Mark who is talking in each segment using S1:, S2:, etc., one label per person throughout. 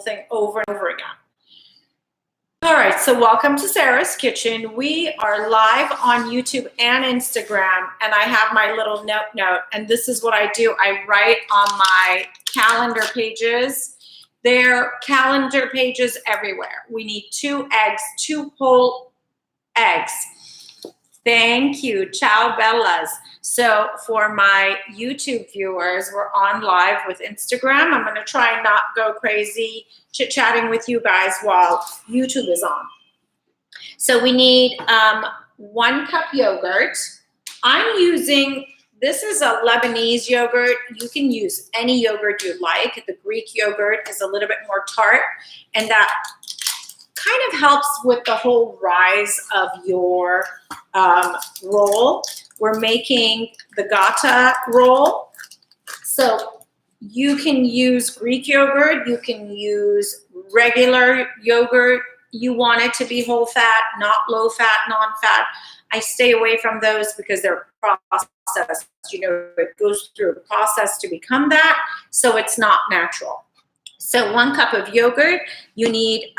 S1: thing over and over again. All right, so welcome to Sarah's Kitchen. We are live on YouTube and Instagram, and I have my little note, and this is what I do. I write on my calendar pages. There are calendar pages everywhere. We need 2 eggs, 2 whole eggs. Thank you, ciao bellas. So for my YouTube viewers, we're on live with Instagram. I'm gonna try and not go crazy chit-chatting with you guys while YouTube is on. So we need 1 cup yogurt. I'm using, this is a Lebanese yogurt. You can use any yogurt you like. The Greek yogurt is a little bit more tart, and that kind of helps with the whole rise of your roll. We're making the Gata roll. So you can use Greek yogurt, you can use regular yogurt. You want it to be whole fat, not low fat, non-fat. I stay away from those because they're processed. You know, it goes through a process to become that, so it's not natural. So 1 cup of yogurt, you need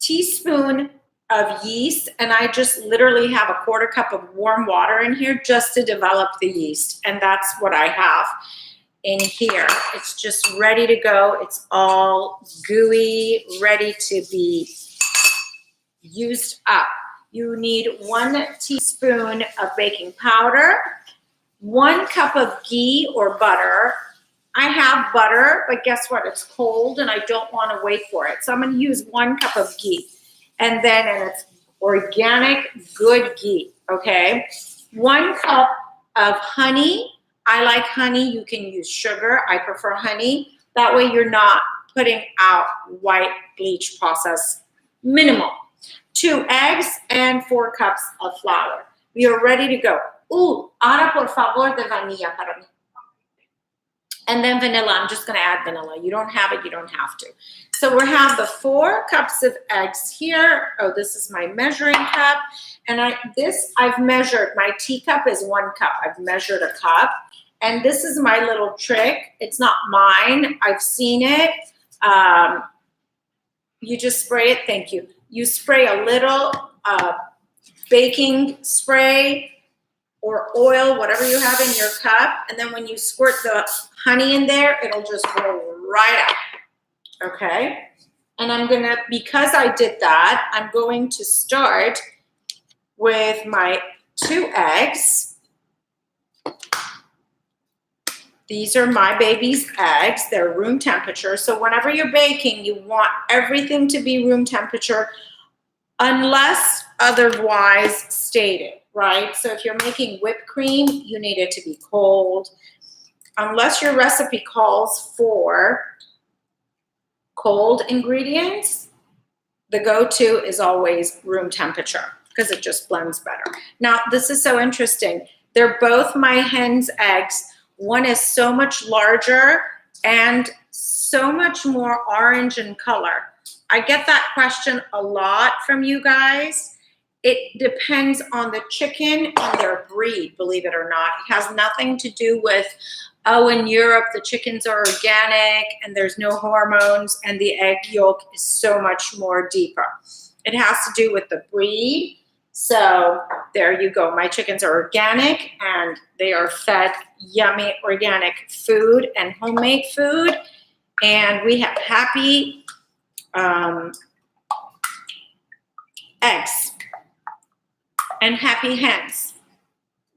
S1: teaspoon of yeast, and I just literally have a 1/4 cup of warm water in here just to develop the yeast, and that's what I have in here. It's just ready to go. It's all gooey, ready to be used up. You need 1 teaspoon of baking powder, 1 cup of ghee or butter. I have butter, but guess what? It's cold and I don't want to wait for it. So I'm going to use 1 cup of ghee. And it's organic, good ghee, okay? 1 cup of honey. I like honey. You can use sugar. I prefer honey. That way you're not putting out white bleach process. Minimal. 2 eggs and 4 cups of flour. We are ready to go. Ahora por favor de vanilla para mí. And then vanilla, I'm just gonna add vanilla. You don't have it, you don't have to. So we have the 4 cups of eggs here. Oh, this is my measuring cup. And I've measured, my teacup is 1 cup. I've measured a cup. And this is my little trick. It's not mine, I've seen it. You just spray it, thank you. You spray a little baking spray or oil, whatever you have in your cup, and then when you squirt the honey in there, it'll just roll right out, okay? And I'm gonna, because I did that, I'm going to start with my 2 eggs. These are my baby's eggs. They're room temperature. So whenever you're baking, you want everything to be room temperature unless otherwise stated, right? So if you're making whipped cream, you need it to be cold. Unless your recipe calls for cold ingredients, the go-to is always room temperature because it just blends better. Now, this is so interesting. They're both my hen's eggs. One is so much larger and so much more orange in color. I get that question a lot from you guys. It depends on the chicken and their breed, believe it or not. It has nothing to do with, oh, in Europe, the chickens are organic and there's no hormones and the egg yolk is so much more deeper. It has to do with the breed. So there you go. My chickens are organic and they are fed yummy organic food and homemade food. And we have happy eggs and happy hens.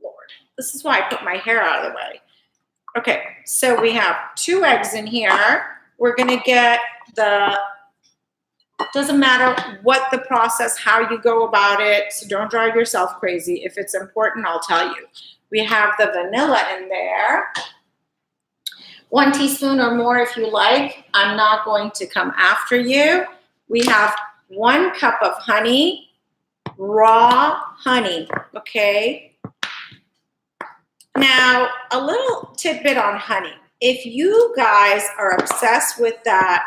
S1: Lord, this is why I put my hair out of the way. Okay, so we have 2 eggs in here. We're gonna get doesn't matter what the process, how you go about it, so don't drive yourself crazy. If it's important, I'll tell you. We have the vanilla in there. 1 teaspoon or more if you like. I'm not going to come after you. We have 1 cup of honey, raw honey, okay? Now, a little tidbit on honey. If you guys are obsessed with that,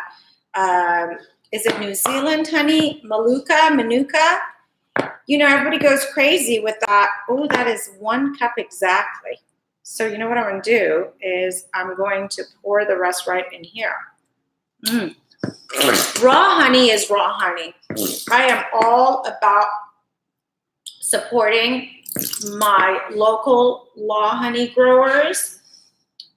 S1: is it New Zealand honey? Manuka? You know, everybody goes crazy with that. Oh, that is 1 cup exactly. So you know what I'm going to do is I'm going to pour the rest right in here. Raw honey is raw honey. I am all about supporting my local raw honey growers.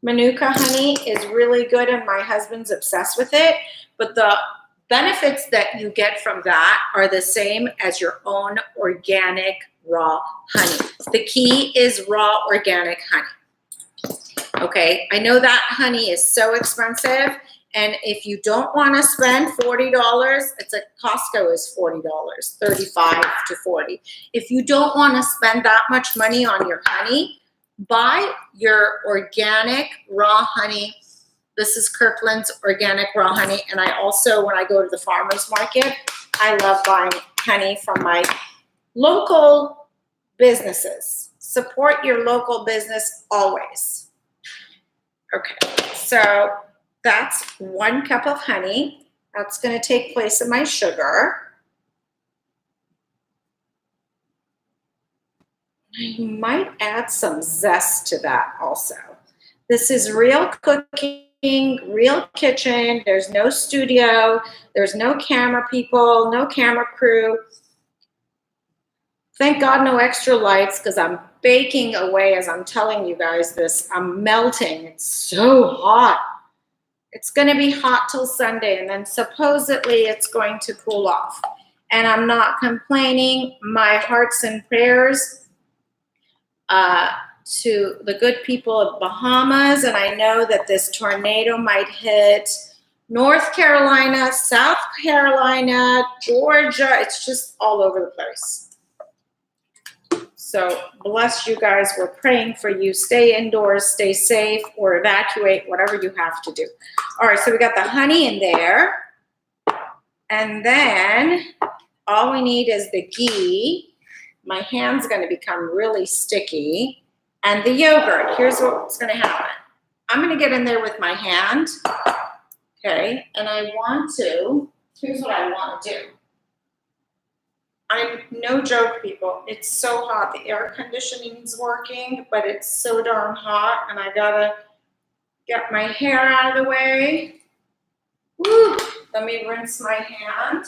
S1: Manuka honey is really good and my husband's obsessed with it, but the benefits that you get from that are the same as your own organic raw honey. The key is raw organic honey. Okay, I know that honey is so expensive, and if you don't want to spend $40, it's a Costco is $40, 35 to 40. If you don't want to spend that much money on your honey, buy your organic raw honey. This is Kirkland's organic raw honey. And I also, when I go to the farmer's market, I love buying honey from my local businesses. Support your local business always. Okay, so that's 1 cup of honey. That's going to take place of my sugar. I might add some zest to that also. This is real cooking, real kitchen. There's no studio. There's no camera people, no camera crew. Thank God no extra lights because I'm baking away as I'm telling you guys this. I'm melting. It's so hot. It's going to be hot till Sunday, and then supposedly it's going to cool off. And I'm not complaining. My hearts and prayers to the good people of Bahamas, and I know that this tornado might hit North Carolina, South Carolina, Georgia. It's just all over the place. So bless you guys. We're praying for you. Stay indoors, stay safe, or evacuate, whatever you have to do. All right, so we got the honey in there. And then all we need is the ghee. My hand's going to become really sticky. And the yogurt. Here's what's going to happen. I'm going to get in there with my hand. Okay, and I want to, here's what I want to do. I'm no joke, people. It's so hot. The air conditioning's working, but it's so darn hot, and I gotta get my hair out of the way. Woo! Let me rinse my hand.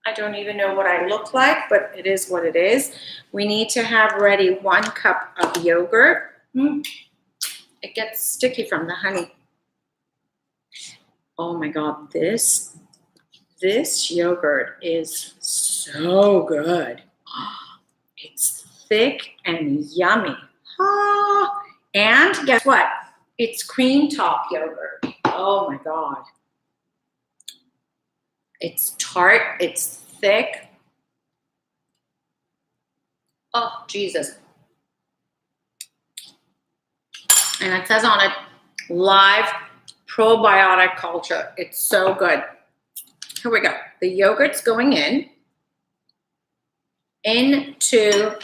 S1: I don't even know what I look like, but it is what it is. We need to have ready 1 cup of yogurt. It gets sticky from the honey. Oh my God, this yogurt is so good. It's thick and yummy. And guess what? It's cream top yogurt. Oh my God. It's tart, it's thick. Oh, Jesus. And it says on it, live probiotic culture. It's so good. Here we go. The yogurt's going into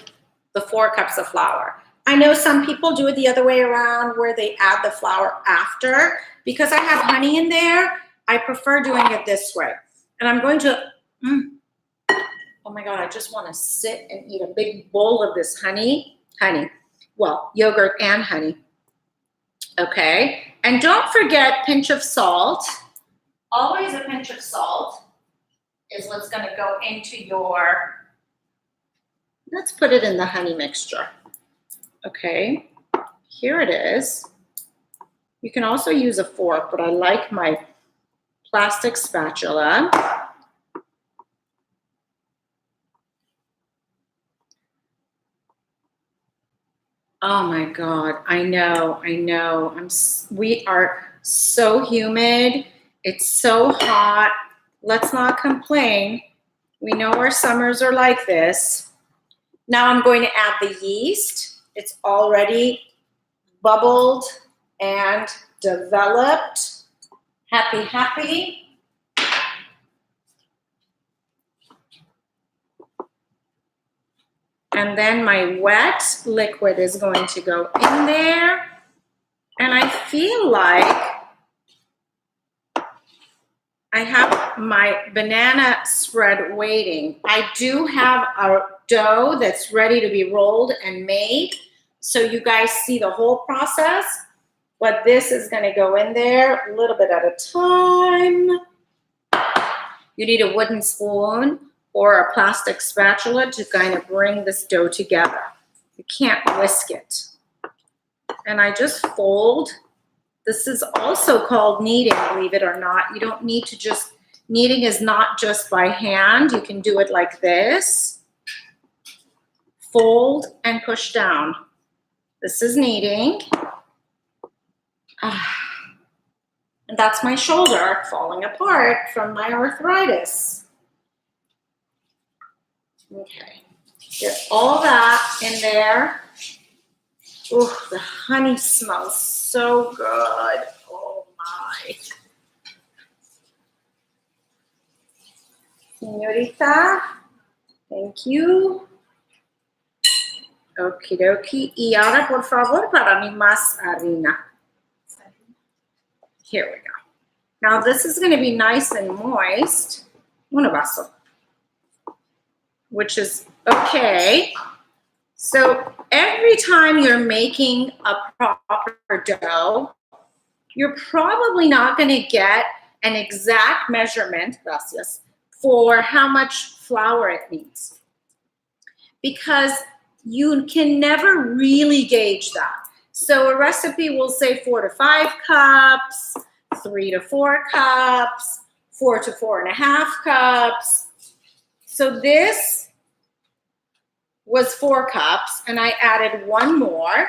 S1: the 4 cups of flour. I know some people do it the other way around where they add the flour after. Because I have honey in there, I prefer doing it this way. And I'm going to, oh my God, I just want to sit and eat a big bowl of this well, yogurt and honey. Okay, and don't forget pinch of salt. Always a pinch of salt is what's going to go into your, let's put it in the honey mixture. Okay, here it is. You can also use a fork, but I like my plastic spatula. Oh my God, I know. We are so humid. It's so hot. Let's not complain. We know our summers are like this. Now I'm going to add the yeast. It's already bubbled and developed. Happy. And then my wet liquid is going to go in there. And I feel like I have my banana spread waiting. I do have a dough that's ready to be rolled and made. so you guys see the whole process. But this is going to go in there a little bit at a time. You need a wooden spoon or a plastic spatula to kind of bring this dough together. You can't whisk it. And I just fold. This is also called kneading, believe it or not. You don't need to just, kneading is not just by hand. You can do it like this. Fold and push down. This is kneading. And that's my shoulder falling apart from my arthritis. Okay, get all that in there. Ooh, the honey smells so good. Oh my. Señorita, thank you. Okie dokie. Y ahora, por favor, para mí más harina. Here we go. Now this is going to be nice and moist. Un vaso. Which is okay. So every time you're making a proper dough, you're probably not going to get an exact measurement, gracias, for how much flour it needs. Because you can never really gauge that. So a recipe will say 4 to 5 cups, 3 to 4 cups, 4 to 4.5 cups. So this was 4 cups, and I added 1 more.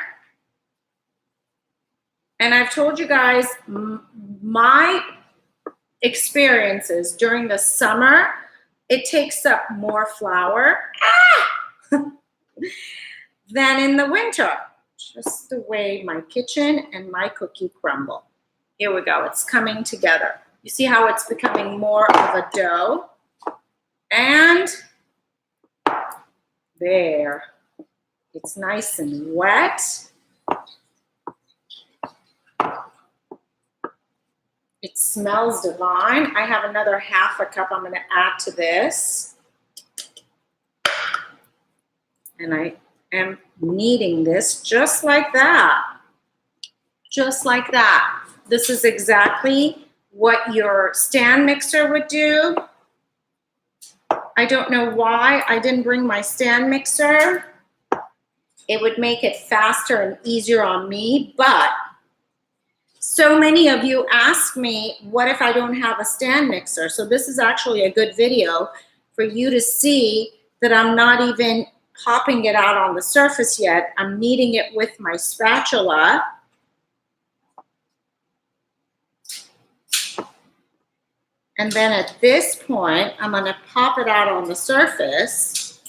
S1: And I've told you guys my experiences during the summer, it takes up more flour than in the winter. Just the way my kitchen and my cookie crumble. Here we go. It's coming together. You see how it's becoming more of a dough? And there. It's nice and wet. It smells divine. I have another 1/2 cup I'm going to add to this. And I am kneading this just like that. Just like that. This is exactly what your stand mixer would do. I don't know why I didn't bring my stand mixer. It would make it faster and easier on me, but so many of you ask me, what if I don't have a stand mixer? So this is actually a good video for you to see that I'm not even popping it out on the surface yet. I'm kneading it with my spatula. And then at this point, I'm going to pop it out on the surface.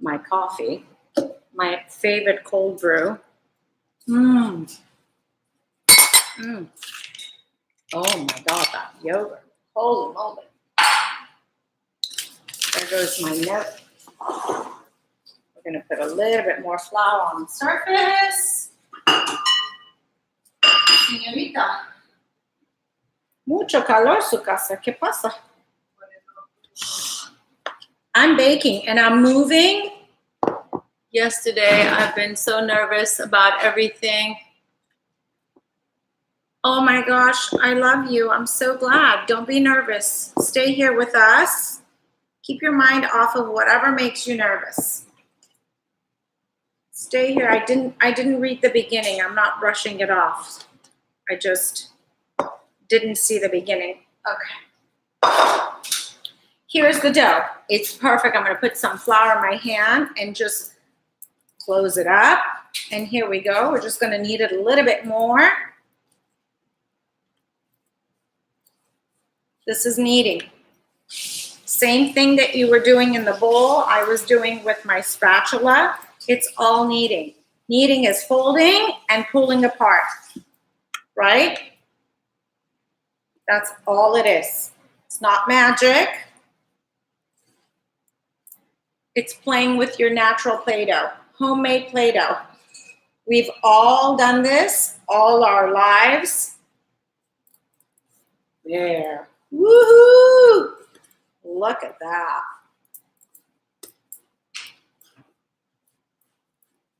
S1: My coffee, my favorite cold brew. Oh my God, that yogurt. Holy moly. There goes my note. We're going to put a little bit more flour on the surface. Señorita. Mucho calor su casa. ¿Qué pasa? I'm baking and I'm moving. Yesterday, I've been so nervous about everything. Oh my gosh, I love you. I'm so glad. Don't be nervous. Stay here with us. Keep your mind off of whatever makes you nervous. Stay here. I didn't read the beginning. I'm not brushing it off. I just didn't see the beginning. Okay. Here's the dough. It's perfect. I'm going to put some flour in my hand and just close it up. And here we go. We're just going to knead it a little bit more. This is kneading. Same thing that you were doing in the bowl, I was doing with my spatula. It's all kneading. Kneading is folding and pulling apart, right? That's all it is. It's not magic. It's playing with your natural Play-Doh, homemade Play-Doh. We've all done this all our lives. There. Woohoo! Look at that.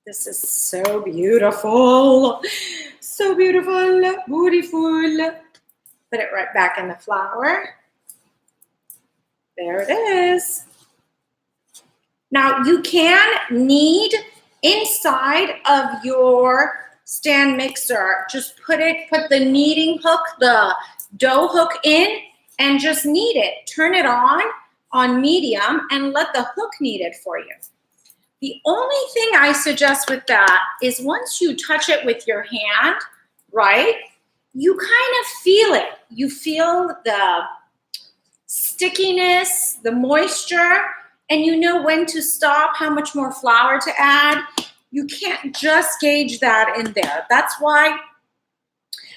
S1: This is so beautiful. So beautiful, beautiful. Put it right back in the flour. There it is. Now you can knead inside of your stand mixer. Just put the kneading hook, the dough hook in, and just knead it. Turn it on medium, and let the hook knead it for you. The only thing I suggest with that is once you touch it with your hand, right, you kind of feel it. You feel the stickiness, the moisture, and you know when to stop, how much more flour to add. You can't just gauge that in there. That's why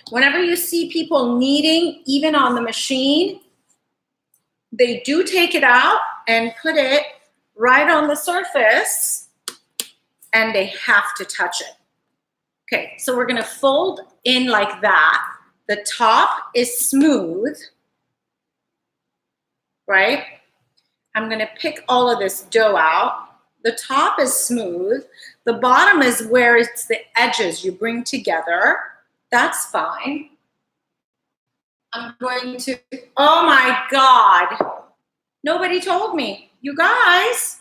S1: whenever you see people kneading, even on the machine, they do take it out and put it right on the surface, and they have to touch it. Okay, so we're gonna fold in like that. The top is smooth, right? I'm gonna pick all of this dough out. The top is smooth. The bottom is where it's the edges you bring together. That's fine. I'm going to, oh my God. Nobody told me. You guys,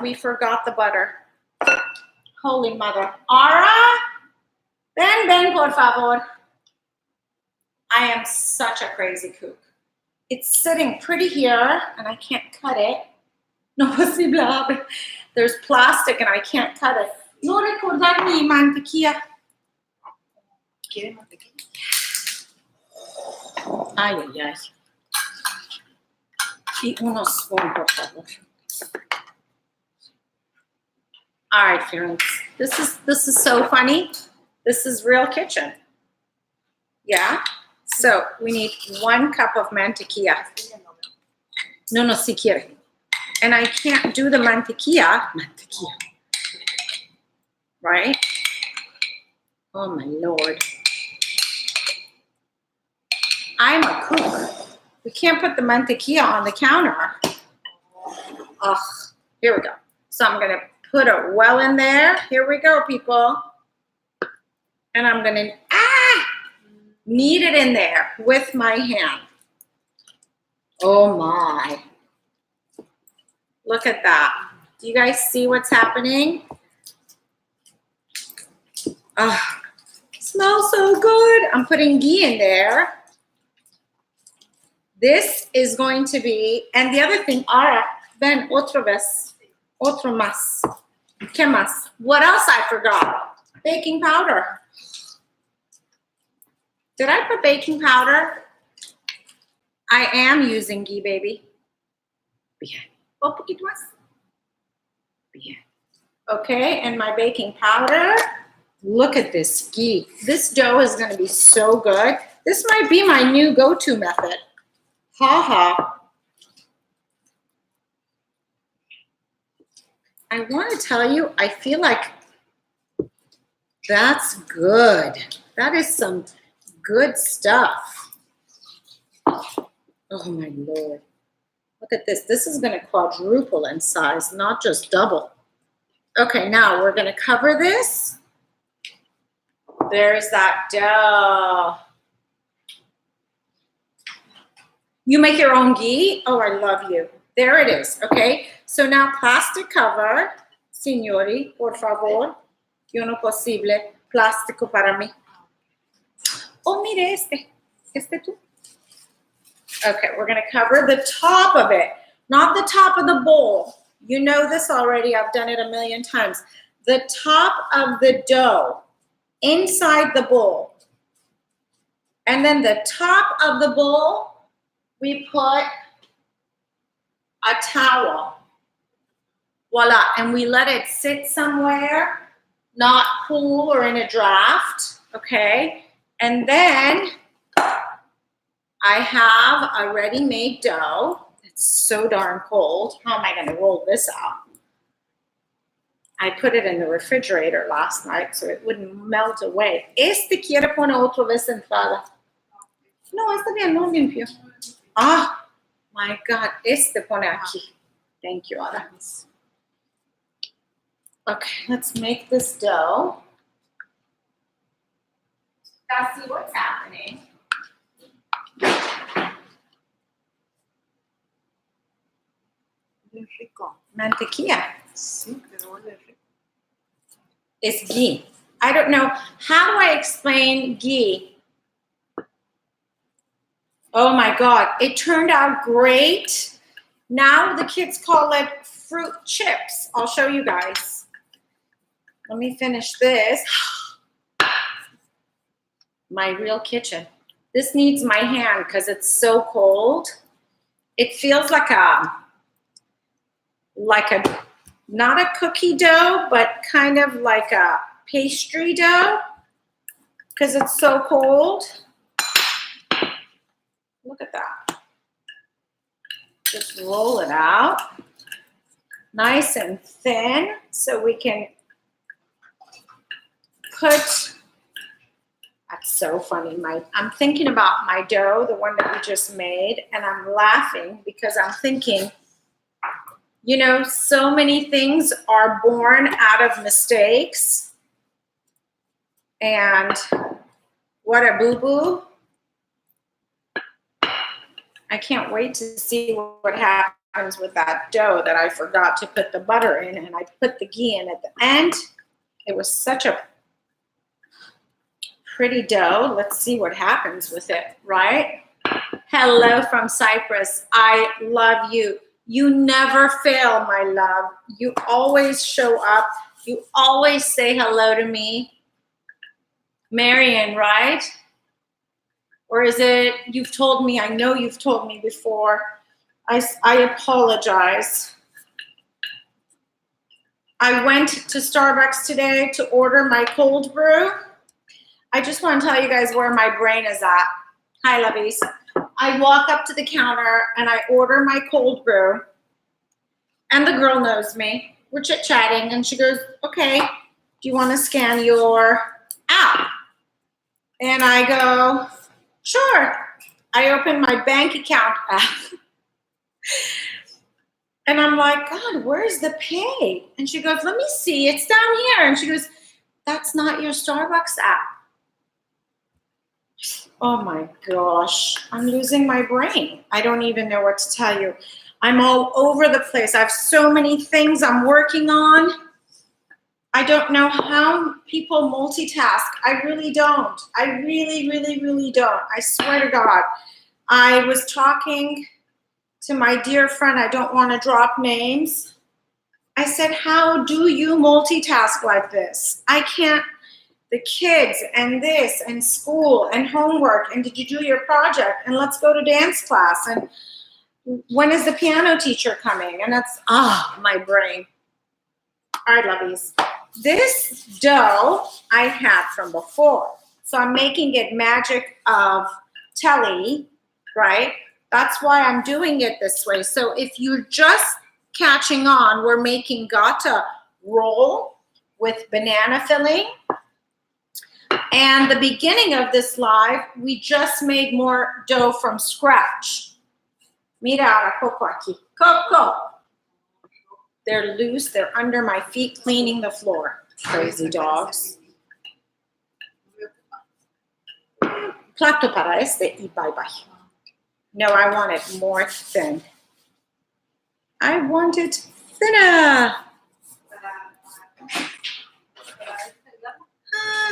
S1: we forgot the butter. Holy mother. Ara, ven, por favor. I am such a crazy kook. It's sitting pretty here, and I can't cut it. No posible. There's plastic, and I can't cut it. No recordar mi mantequilla. ¿Quiere mantequilla? Ay, ay, ay. Y unos spoon, por favor. All right, friends. This is so funny. This is real kitchen. Yeah? So we need 1 cup of mantequilla. No, si quiere. And I can't do the mantequilla. Right? Oh my Lord. I'm a cook. We can't put the mantequilla on the counter. Ugh, here we go. So I'm gonna put it well in there. Here we go, people. And I'm gonna knead it in there with my hand. Oh my. Look at that. Do you guys see what's happening? Smells so good. I'm putting ghee in there. This is going to be, and the other thing, ahora, ven, otra vez, otro más. ¿Qué más? What else I forgot? Baking powder. Did I put baking powder? I am using ghee, baby. Bien. Un poquito más. Bien. Okay, and my baking powder. Look at this ghee. This dough is going to be so good. This might be my new go-to method. Ha ha. I want to tell you, I feel like that's good. That is some good stuff. Oh my Lord. Look at this. This is going to quadruple in size, not just double. Okay, now we're going to cover this. There's that dough. You make your own ghee? Oh, I love you. There it is, okay? So now plastic cover. Signori, por favor. Yo no posible. Plástico para mí. Oh, mire este. Este tú. Okay, we're going to cover the top of it, not the top of the bowl. You know this already. I've done it a million times. The top of the dough inside the bowl. And then the top of the bowl, we put a towel. Voila. And we let it sit somewhere, not cool or in a draft. Okay. And then I have a ready-made dough. It's so darn cold. How am I going to roll this out? I put it in the refrigerator last night so it wouldn't melt away. Este quiere poner otra vez entrada. No, está bien, no limpio. Ah, my God, este pone aquí. Thank you, Ara. Okay, let's make this dough. Now see what's happening. Mantequilla. It's ghee. I don't know. How do I explain ghee? Oh my God, it turned out great. Now the kids call it fruit chips. I'll show you guys. Let me finish this. My real kitchen. This needs my hand because it's so cold. It feels like a not a cookie dough, but kind of like a pastry dough because it's so cold. Look at that. Just roll it out. Nice and thin so we can put, that's so funny. I'm thinking about my dough, the one that we just made, and I'm laughing because I'm thinking, you know, so many things are born out of mistakes. And what a boo-boo. I can't wait to see what happens with that dough that I forgot to put the butter in, and I put the ghee in at the end. It was such a pretty dough. Let's see what happens with it, right? Hello from Cyprus. I love you. You never fail, my love. You always show up. You always say hello to me. Marion, right? Or is it you've told me? I know you've told me before. I apologize. I went to Starbucks today to order my cold brew. I just want to tell you guys where my brain is at. Hi, lovies. I walk up to the counter and I order my cold brew. And the girl knows me. We're chit-chatting and she goes, okay, do you want to scan your app? And I go, sure. I open my bank account app. And I'm like, God, where's the pay? And she goes, let me see. It's down here. And she goes, that's not your Starbucks app. Oh my gosh, I'm losing my brain. I don't even know what to tell you. I'm all over the place. I have so many things I'm working on. I don't know how people multitask. I really don't. I really, really, really don't. I swear to God. I was talking to my dear friend. I don't want to drop names. I said, how do you multitask like this? I can't. The kids and this and school and homework and did you do your project and let's go to dance class and when is the piano teacher coming? And that's, my brain. All right, lovies. This dough I had from before. So I'm making it magic of telly, right? That's why I'm doing it this way. So if you're just catching on, we're making Gata roll with banana filling. And the beginning of this live, we just made more dough from scratch. Mira a Coco aquí. Coco. They're loose. They're under my feet cleaning the floor. Crazy dogs. Plato para este y bye-bye. No, I want it more thin. I want it thinner.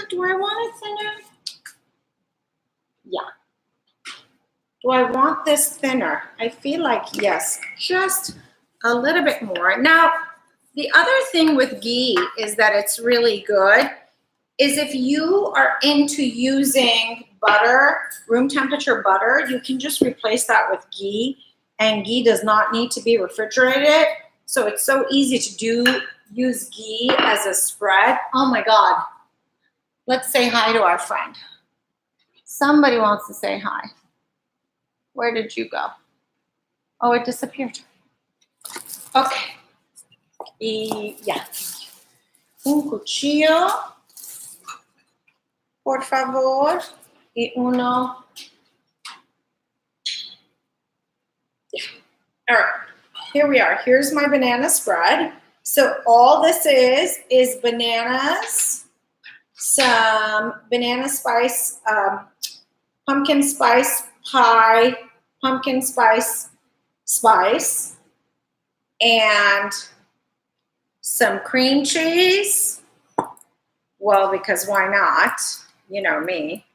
S1: Do I want it thinner? Yeah. Do I want this thinner? I feel like yes, just a little bit more. Now, the other thing with ghee is that it's really good is if you are into using butter, room temperature butter, you can just replace that with ghee, and ghee does not need to be refrigerated. So it's so easy to use ghee as a spread. Oh my God. Let's say hi to our friend. Somebody wants to say hi. Where did you go? Oh, it disappeared. Okay. Yeah. Un cuchillo, por favor. Y uno. Yeah. All right. Here we are. Here's my banana spread. So all this is bananas, some banana spice, pumpkin spice pie, pumpkin spice, and some cream cheese. Well, because why not? You know me.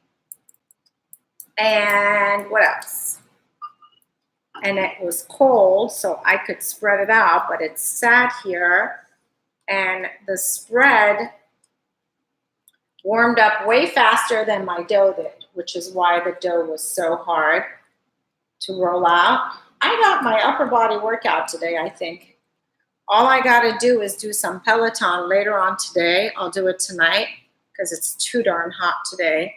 S1: And what else? And it was cold, so I could spread it out, but it sat here, and the spread warmed up way faster than my dough did, which is why the dough was so hard to roll out. I got my upper body workout today, I think. All I got to do is do some Peloton later on today. I'll do it tonight because it's too darn hot today.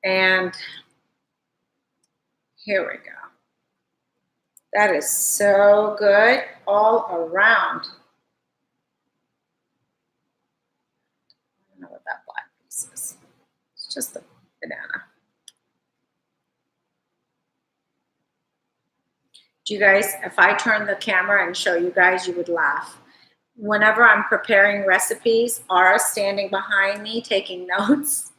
S1: And here we go. That is so good all around. I don't know what that black piece is. It's just a banana. Do you guys, if I turn the camera and show you guys, you would laugh. Whenever I'm preparing recipes, Ara's standing behind me taking notes.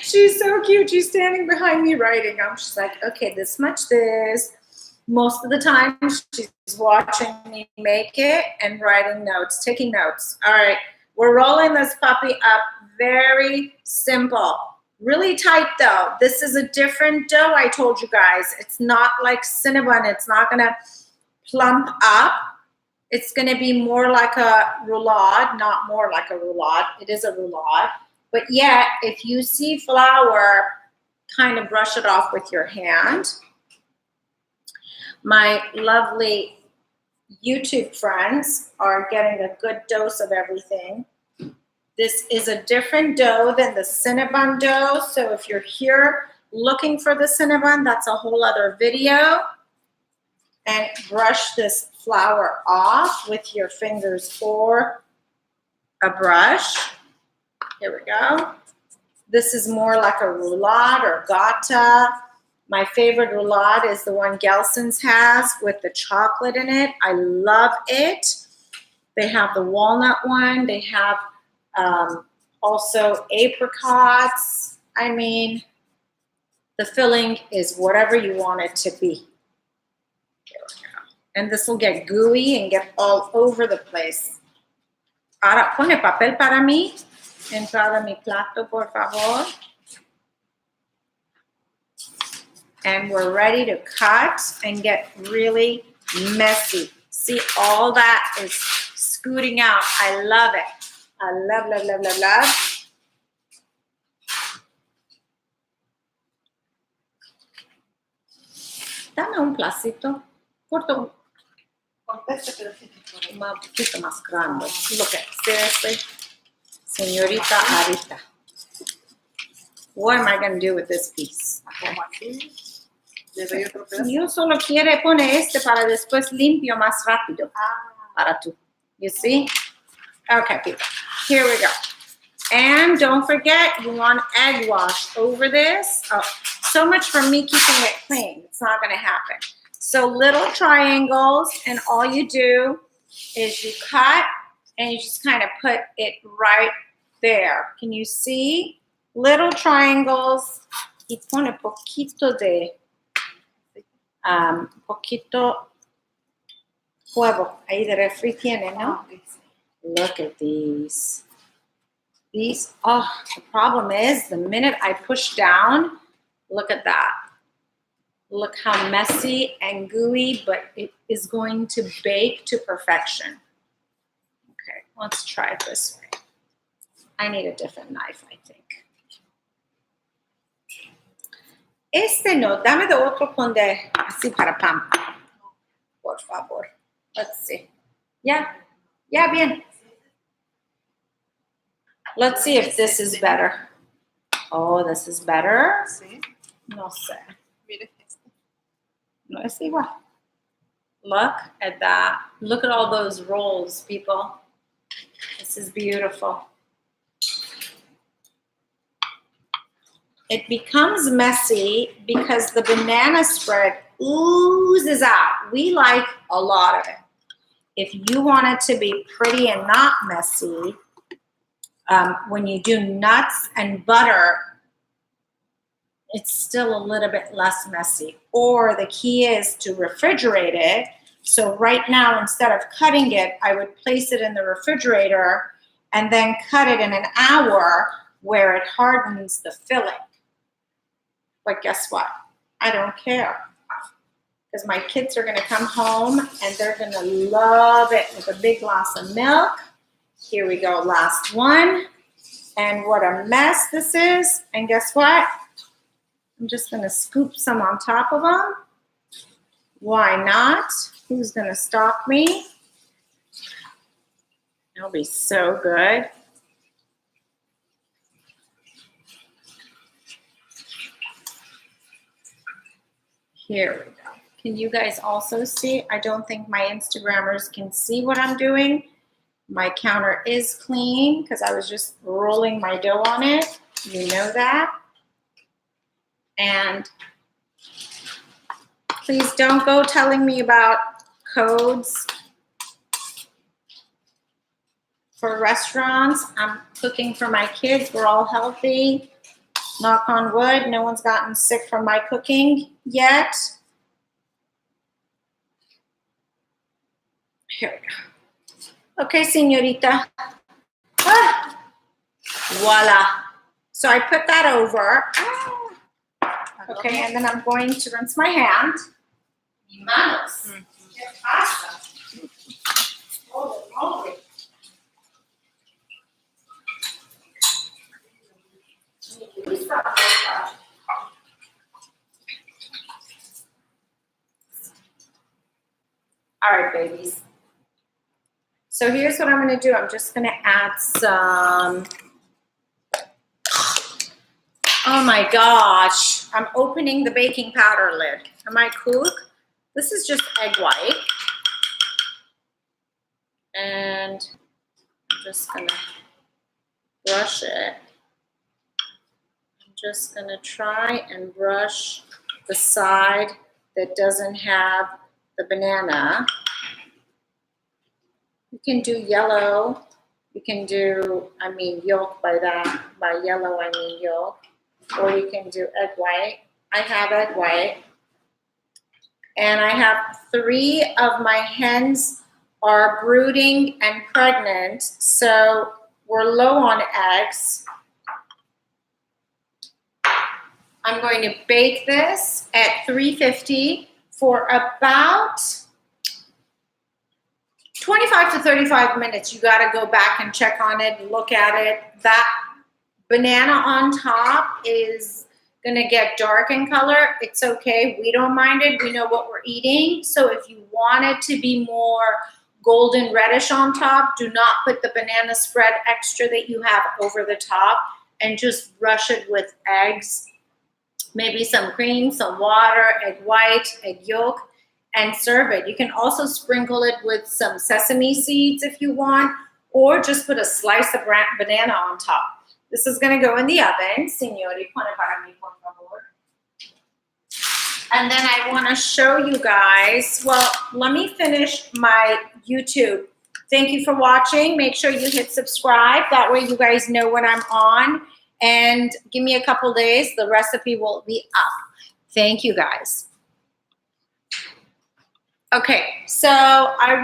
S1: She's so cute. She's standing behind me writing. I'm just like, okay, this much this. Most of the time, she's watching me make it and writing notes, taking notes. All right, we're rolling this puppy up. Very simple. Really tight though. This is a different dough, I told you guys. It's not like Cinnabon. It's not going to plump up. It's going to be more like a roulade, not more like a roulade. It is a roulade. But yet, if you see flour, kind of brush it off with your hand. My lovely YouTube friends are getting a good dose of everything. This is a different dough than the Cinnabon dough. So if you're here looking for the Cinnabon, that's a whole other video. And brush this flour off with your fingers or a brush. Here we go. This is more like a roulade or Gata. My favorite roulade is the one Gelson's has with the chocolate in it. I love it. They have the walnut one. They have also apricots. I mean, the filling is whatever you want it to be. Here we go. And this will get gooey and get all over the place. Ahora, pone papel para mí. Entrada mi plato, por favor. And we're ready to cut and get really messy. See, all that is scooting out. I love it. I love, love, love, love, love. Dame un placito. Corto. Un poquito más grande. Look at, seriously. Señorita Arita. What am I going to do with this piece? Yo solo quiere poner este para después limpio más rápido. Para tú. You see? Okay, people. Here we go. And don't forget, you want egg wash over this. Oh, so much for me keeping it clean. It's not going to happen. So little triangles, and all you do is you cut, and you just kind of put it right there. Can you see? Little triangles. Y pone poquito de, poquito huevo. Ahí de refri tiene, ¿no? Look at these. These, oh, the problem is the minute I push down, look at that. Look how messy and gooey, but it is going to bake to perfection. Okay, let's try it this way. I need a different knife, I think. Este no, dame de otro con de, así para pan. Por favor. Let's see. Yeah, yeah, bien. Let's see if this is better. Oh, this is better. No sé. No es igual. Look at that. Look at all those rolls, people. This is beautiful. It becomes messy because the banana spread oozes out. We like a lot of it. If you want it to be pretty and not messy, when you do nuts and butter, it's still a little bit less messy. Or the key is to refrigerate it. So right now, instead of cutting it, I would place it in the refrigerator and then cut it in an hour where it hardens the filling. But guess what? I don't care. Because my kids are going to come home and they're going to love it with a big glass of milk. Here we go, last one. And what a mess this is. And guess what? I'm just going to scoop some on top of them. Why not? Who's going to stop me? It'll be so good. Here we go. Can you guys also see? I don't think my Instagrammers can see what I'm doing. My counter is clean because I was just rolling my dough on it. You know that. And please don't go telling me about codes for restaurants. I'm cooking for my kids. We're all healthy. Knock on wood. No one's gotten sick from my cooking yet. Here we go. Okay, señorita. Ah, voila. So I put that over. Okay, and then I'm going to rinse my hand. Mi manos. ¿Qué pasa? Holy moly. All right, babies. So here's what I'm going to do. I'm just going to add some. Oh my gosh. I'm opening the baking powder lid. Am I cook? This is just egg white. And I'm just going to brush it. I'm just going to try and brush the side that doesn't have the banana. You can do yellow. You can do, yolk by that. By yellow, I mean yolk. Or you can do egg white. I have egg white. And I have 3 of my hens are brooding and pregnant. So we're low on eggs. I'm going to bake this at 350 for about 25 to 35 minutes. You got to go back and check on it, look at it. That banana on top is going to get dark in color. It's okay. We don't mind it. We know what we're eating. So if you want it to be more golden reddish on top, do not put the banana spread extra that you have over the top and just brush it with eggs. Maybe some cream, some water, egg white, egg yolk, and serve it. You can also sprinkle it with some sesame seeds if you want, or just put a slice of banana on top. This is going to go in the oven. Signori, pone para mí, por favor. And then I want to show you guys, well, let me finish my YouTube. Thank you for watching. Make sure you hit subscribe. That way you guys know when I'm on. And give me a couple days. The recipe will be up. Thank you, guys. Okay, so I